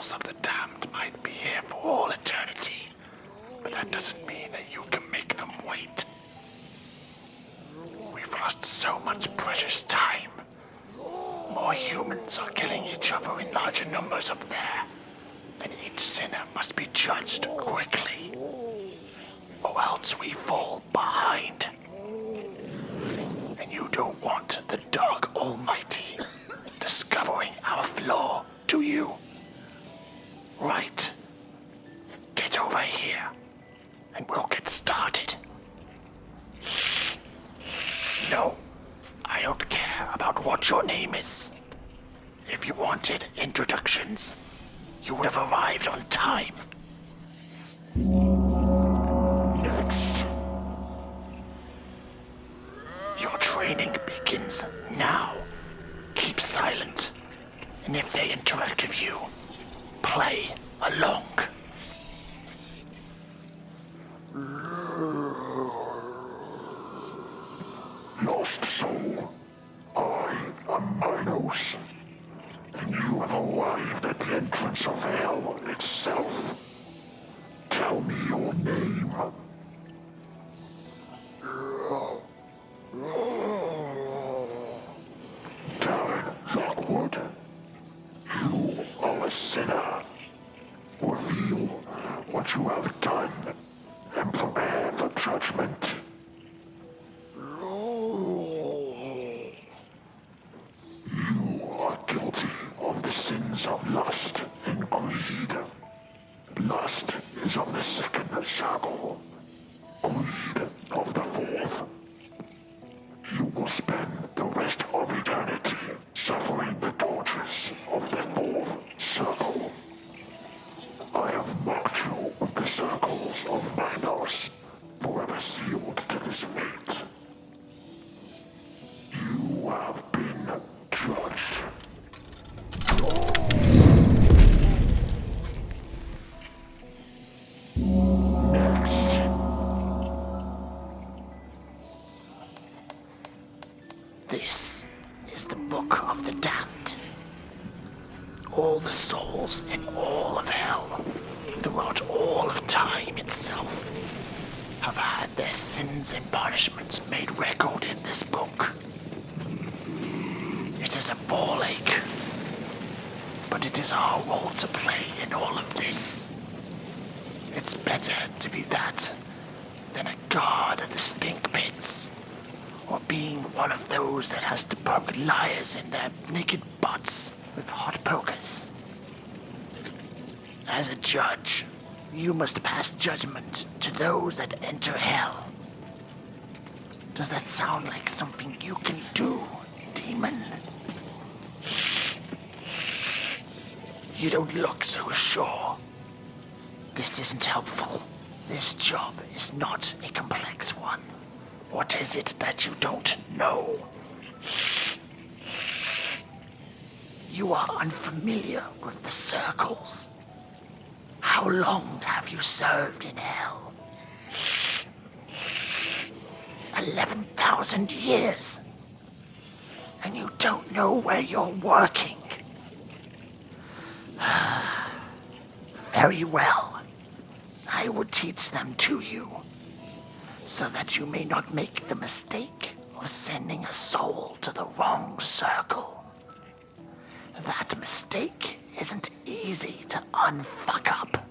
souls of the damned might be here for all eternity, but that doesn't mean that you can make them wait. We've lost so much precious time. More humans are killing each other in larger numbers up there, and each sinner must be judged quickly, or else we fall behind. And you don't want the Dark Almighty discovering our flaw, do you? Right. Get over here, and we'll get started. No, I don't care about what your name is. If you wanted introductions, you would have arrived on time. Next. Your training begins now. Keep silent, and if they interact with you, play along. Lost soul, I am Minos, and you have arrived at the entrance of hell itself. Tell me your name. Darren Lockwood, you are a sinner. Reveal what you have done and prepare for judgment. You are guilty of the sins of lust and greed. Lust is of the second circle, greed of the fourth. You will spend the rest of eternity suffering the tortures of the fourth circle. I have marked you with the circles of Minos, forever sealed to this fate. You have been judged. Next. This is the Book of the Damned. All the souls in all of hell, throughout all of time itself, have had their sins and punishments made record in this book. It is a ball ache, but it is our role to play in all of this. It's better to be that than a guard at the stink pits, or being one of those that has to poke liars in their naked butts with hot pokers. As a judge, you must pass judgment to those that enter hell. Does that sound like something you can do, demon? You don't look so sure. This isn't helpful. This job is not a complex one. What is it that you don't know? You are unfamiliar with the circles. How long have you served in hell? 11,000 years. And you don't know where you're working. Very well. I would teach them to you, so that you may not make the mistake of sending a soul to the wrong circle. That mistake isn't easy to unfuck up.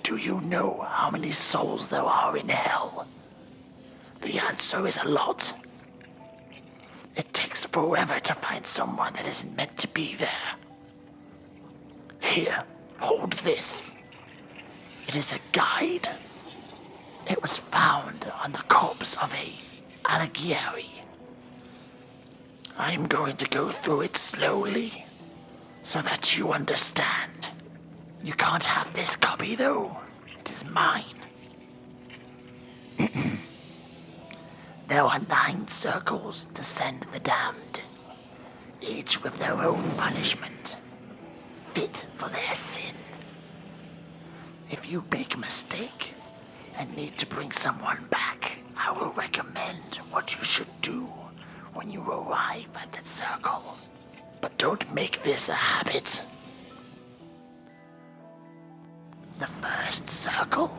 Do you know how many souls there are in hell? The answer is a lot. It takes forever to find someone that isn't meant to be there. Here, hold this. It is a guide. It was found on the corpse of a Alighieri. I'm going to go through it slowly, so that you understand. You can't have this copy, though. It is mine. There are 9 circles to send the damned, each with their own punishment, fit for their sin. If you make a mistake and need to bring someone back, I will recommend what you should do when you arrive at the circle. But don't make this a habit. The first circle,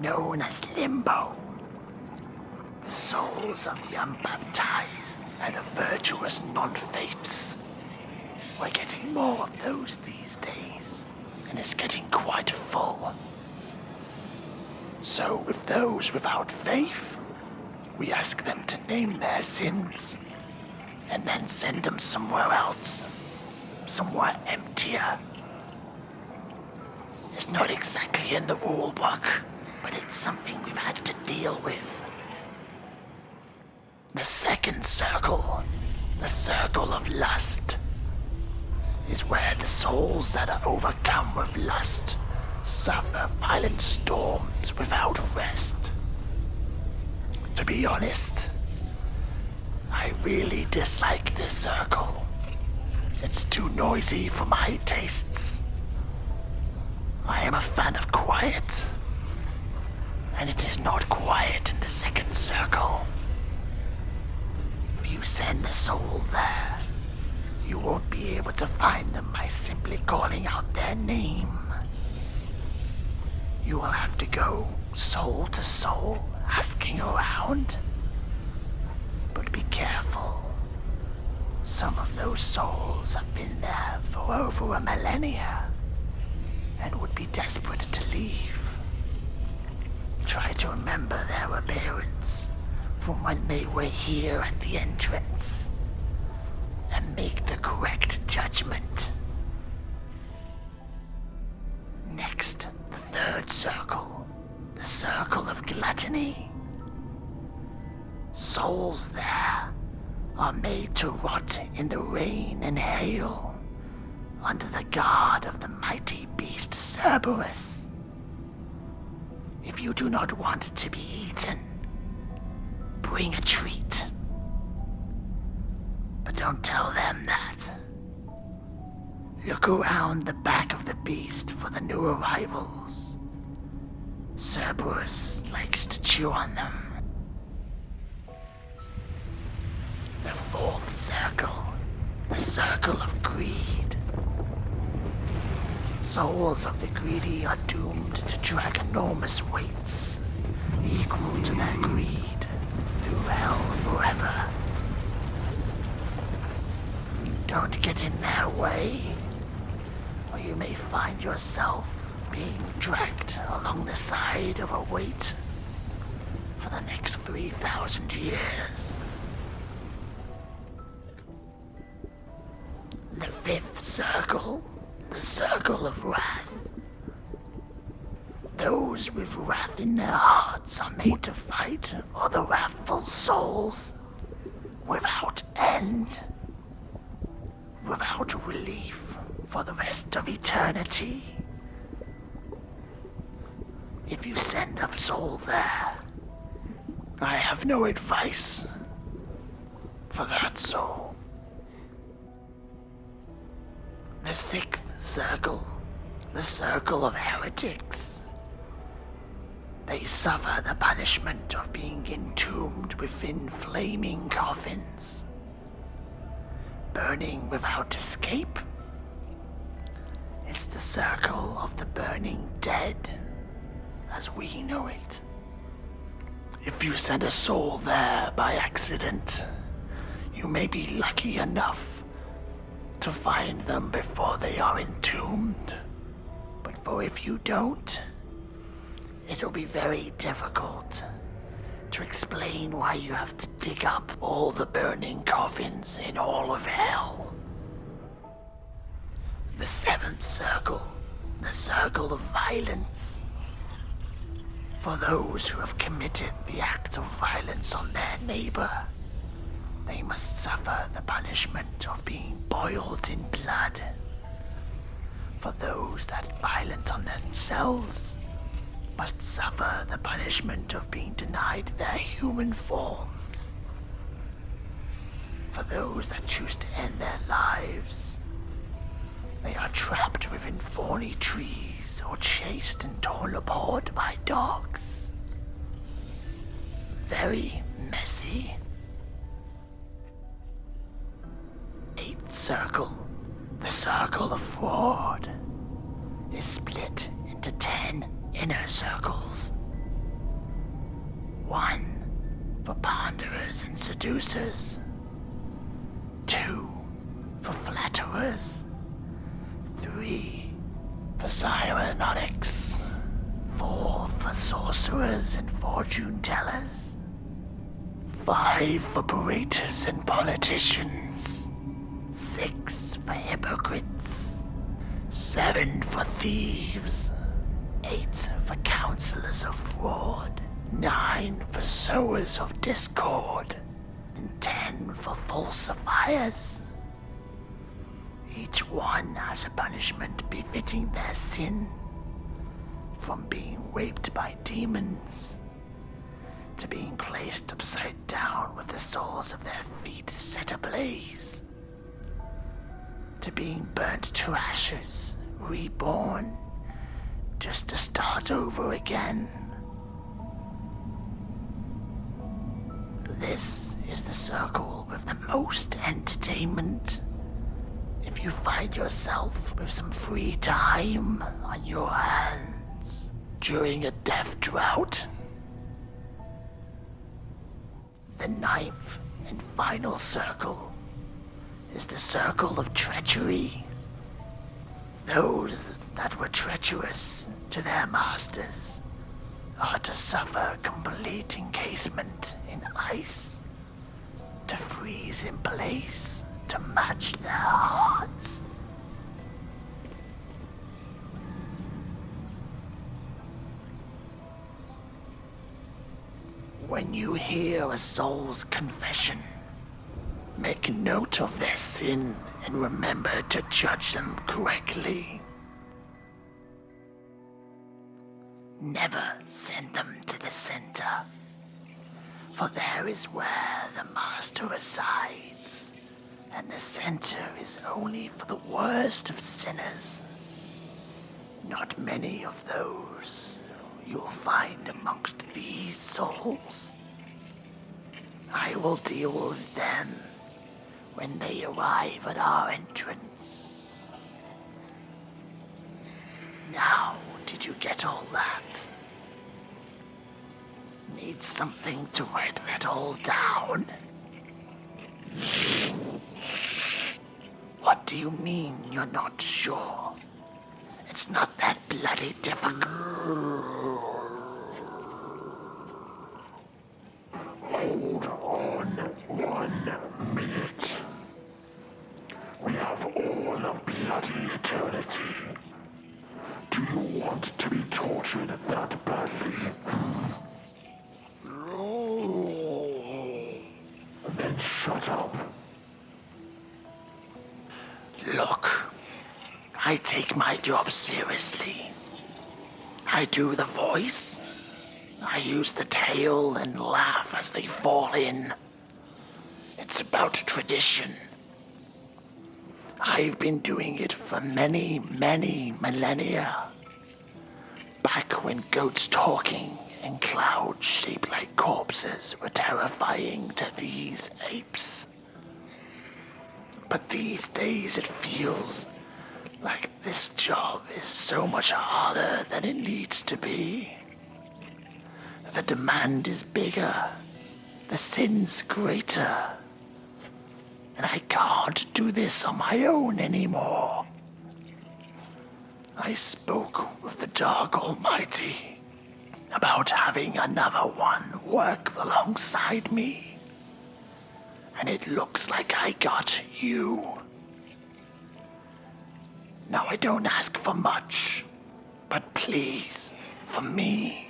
known as Limbo. The souls of the unbaptized and the virtuous non-faiths. We're getting more of those these days, and it's getting quite full. So with those without faith, we ask them to name their sins, and then send them somewhere else, somewhere emptier. It's not exactly in the rule book, but it's something we've had to deal with. The second circle, the circle of lust, is where the souls that are overcome with lust suffer violent storms without rest. To be honest, I really dislike this circle. It's too noisy for my tastes. I am a fan of quiet, and it is not quiet in the second circle. If you send a soul there, you won't be able to find them by simply calling out their name. You will have to go soul to soul, asking around. But be careful. Some of those souls have been there for over a millennia and would be desperate to leave. Try to remember their appearance from when they were here at the entrance and make the correct judgment. Next, the third circle, the circle of gluttony. Souls there are made to rot in the rain and hail under the guard of the mighty beast Cerberus. If you do not want to be eaten, bring a treat. But don't tell them that. Look around the back of the beast for the new arrivals. Cerberus likes to chew on them. The fourth circle, the circle of greed. Souls of the greedy are doomed to drag enormous weights, equal to their greed, through hell forever. Don't get in their way, or you may find yourself being dragged along the side of a weight for the next 3,000 years. The fifth circle, the circle of wrath. Those with wrath in their hearts are made to fight other wrathful souls without end, without relief for the rest of eternity. If you send a soul there, I have no advice for that soul. The sixth circle, the circle of heretics. They suffer the punishment of being entombed within flaming coffins, burning without escape. It's the circle of the burning dead, as we know it. If you send a soul there by accident, you may be lucky enough to find them before they are entombed. But for if you don't, it'll be very difficult to explain why you have to dig up all the burning coffins in all of hell. The seventh circle, the circle of violence. For those who have committed the act of violence on their neighbor, they must suffer the punishment of being boiled in blood. For those that are violent on themselves must suffer the punishment of being denied their human forms. For those that choose to end their lives, they are trapped within thorny trees or chased and torn apart by dogs. Very messy. Eighth circle, the circle of fraud, is split into into 10 inner circles. 1 for ponderers and seducers. 2 for flatterers. 3 for cyranotics. 4 for sorcerers and fortune tellers. 5 for parators and politicians. 6 for hypocrites. 7 for thieves. 8 for counselors of fraud. 9 for sowers of discord. And 10 for falsifiers. Each one has a punishment befitting their sin, from being raped by demons, to being placed upside down with the soles of their feet set ablaze, to being burnt to ashes, reborn, just to start over again. This is the circle with the most entertainment. If you find yourself with some free time on your hands during a death drought. The 9th and final circle is the Circle of Treachery. Those that were treacherous to their masters are to suffer complete encasement in ice, to freeze in place to match their hearts. When you hear a soul's confession, make note of their sin and remember to judge them correctly. Never send them to the center, for there is where the master resides, and the center is only for the worst of sinners. Not many of those you'll find amongst these souls. I will deal with them when they arrive at our entrance. Now, did you get all that? Need something to write that all down? What do you mean you're not sure? It's not that bloody difficult. Hold on 1 minute. We have all of bloody eternity. Do you want to be tortured that badly? Then shut up. Look, I take my job seriously. I do the voice. I use the tail and laugh as they fall in. It's about tradition. I've been doing it for many, many millennia. Back when goats talking and clouds shaped like corpses were terrifying to these apes. But these days it feels like this job is so much harder than it needs to be. The demand is bigger, the sin's greater, and I can't do this on my own anymore. I spoke with the Dark Almighty about having another one work alongside me, and it looks like I got you. Now I don't ask for much, but please, for me,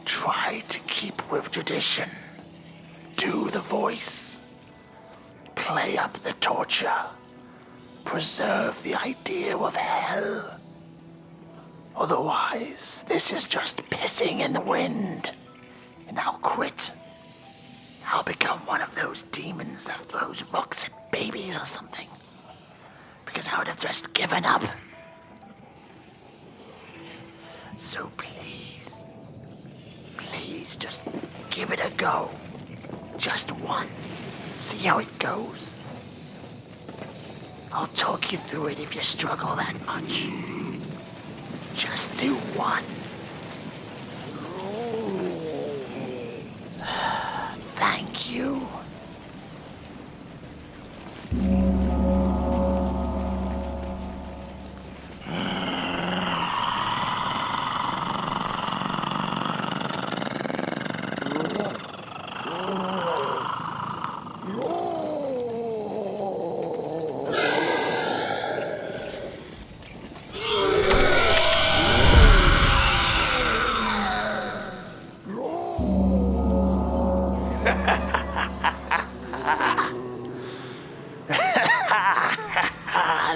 try to keep with tradition. Do the voice. Play up the torture. Preserve the idea of hell. Otherwise, this is just pissing in the wind. And I'll quit. I'll become one of those demons that throws rocks at babies or something. Because I would have just given up. So please, just give it a go. Just one. See how it goes. I'll talk you through it if you struggle that much. Just do one. Thank you.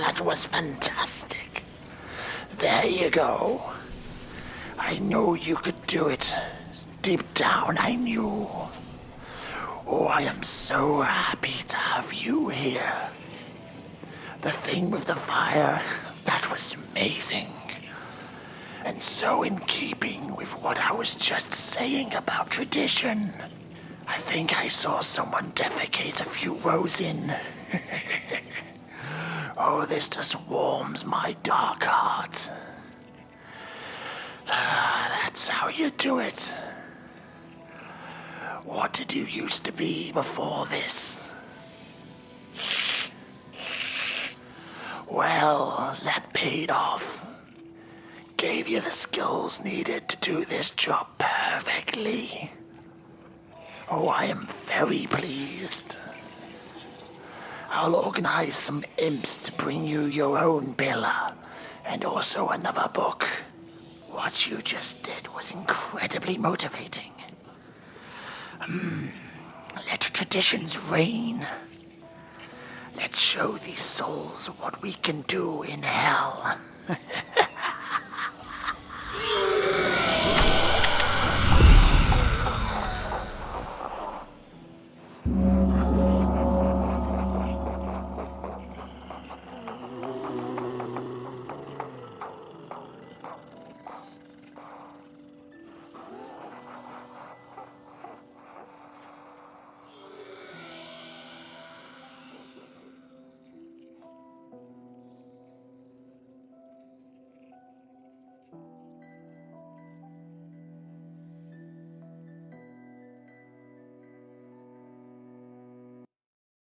That was fantastic. There you go. I knew you could do it. Deep down, I knew. Oh, I am so happy to have you here. The thing with the fire, that was amazing. And so in keeping with what I was just saying about tradition, I think I saw someone defecate a few rows in. Oh, this just warms my dark heart. That's how you do it. What did you used to be before this? Well, that paid off. Gave you the skills needed to do this job perfectly. Oh, I am very pleased. I'll organize some imps to bring you your own pillar, and also another book. What you just did was incredibly motivating. Let traditions reign. Let's show these souls what we can do in hell.